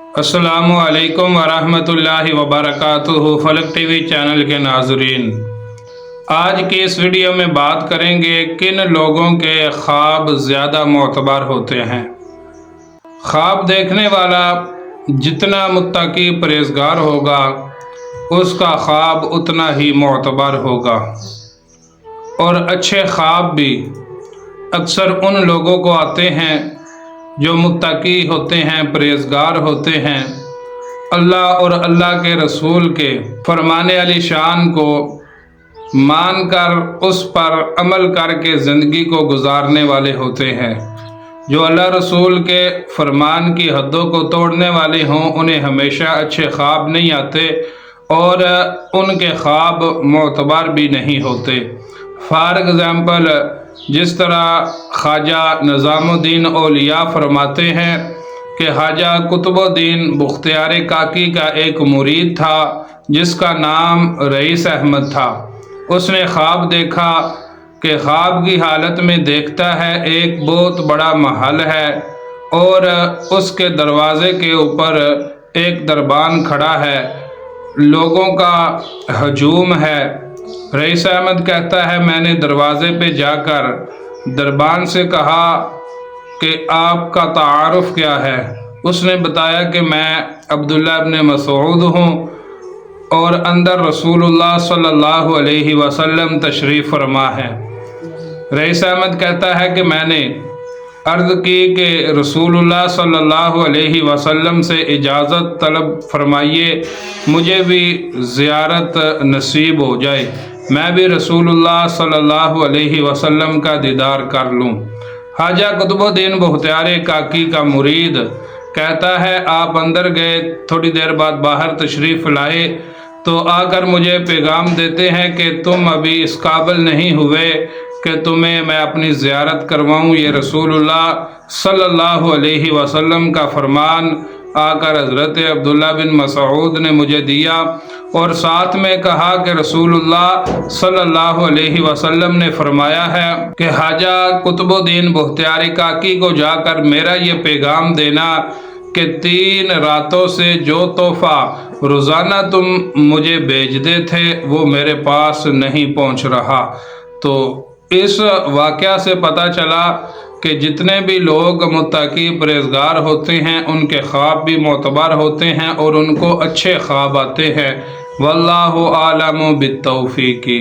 अस्सलामु अलैकुम वरहमतुल्लाहि वबरकातुहू। फलक टीवी चैनल के नाज़रीन, आज की इस वीडियो में बात करेंगे किन लोगों के ख्वाब ज़्यादा मोतबर होते हैं। ख्वाब देखने वाला जितना मुत्तकी परहेज़गार होगा उसका ख्वाब उतना ही मोतबर होगा। और अच्छे ख्वाब भी अक्सर उन लोगों को आते हैं जो मुत्तकी होते हैं, परहेज़गार होते हैं, अल्लाह और अल्लाह के रसूल के फरमाने वाली शान को मानकर उस पर अमल करके ज़िंदगी को गुजारने वाले होते हैं। जो अल्लाह रसूल के फरमान की हदों को तोड़ने वाले हों उन्हें हमेशा अच्छे ख्वाब नहीं आते और उनके ख्वाब मोतबर भी नहीं होते। फॉर एग्ज़ाम्पल, जिस तरह ख्वाजा निज़ामुद्दीन औलिया फरमाते हैं कि ख्वाजा कुतुबुद्दीन बख्तियार काकी का एक मुरीद था जिसका नाम रईस अहमद था। उसने ख्वाब देखा कि ख्वाब की हालत में देखता है एक बहुत बड़ा महल है और उसके दरवाज़े के ऊपर एक दरबान खड़ा है, लोगों का हजूम है। रईस अहमद कहता है, मैंने दरवाज़े पे जाकर दरबान से कहा कि आपका तारुफ क्या है। उसने बताया कि मैं अब्दुल्ला इब्न मसूद हूँ और अंदर रसूलुल्लाह सल्लल्लाहु अलैहि वसल्लम तशरीफ़ फरमा है। रईस अहमद कहता है कि मैंने अर्ज़ की कि रसूलुल्लाह सल्लल्लाहु अलैहि वसल्लम से इजाज़त तलब फरमाइए, मुझे भी ज़ियारत नसीब हो जाए, मैं भी रसूलुल्लाह सल्लल्लाहु अलैहि वसल्लम का दीदार कर लूँ। ख्वाजा कुतुबुद्दीन बख्तियार काकी का मुरीद कहता है, आप अंदर गए, थोड़ी देर बाद बाहर तशरीफ़ लाए तो आकर मुझे पैगाम देते हैं कि तुम अभी इस काबिल नहीं हुए कि तुम्हें मैं अपनी ज़ियारत करवाऊँ। ये रसूलुल्लाह सल्लल्लाहु अलैहि वसल्लम का फरमान आकर हज़रत अब्दुल्ला बिन मसूद ने मुझे दिया और साथ में कहा कि रसूलुल्लाह सल्लल्लाहु अलैहि वसल्लम ने फरमाया है कि ख्वाजा कुतुबुद्दीन बख्तियार काकी को जाकर मेरा ये पैगाम देना कि 3 रातों से जो तोहफ़ा रोज़ाना तुम मुझे भेजते थे वो मेरे पास नहीं पहुंच रहा। तो इस वाक़या से पता चला कि जितने भी लोग मुत्तकी परहेज़गार होते हैं उनके ख्वाब भी मोतबर होते हैं और उनको अच्छे ख्वाब आते हैं। वल्लाहु आलमु बित्तौफ़ीक़ी।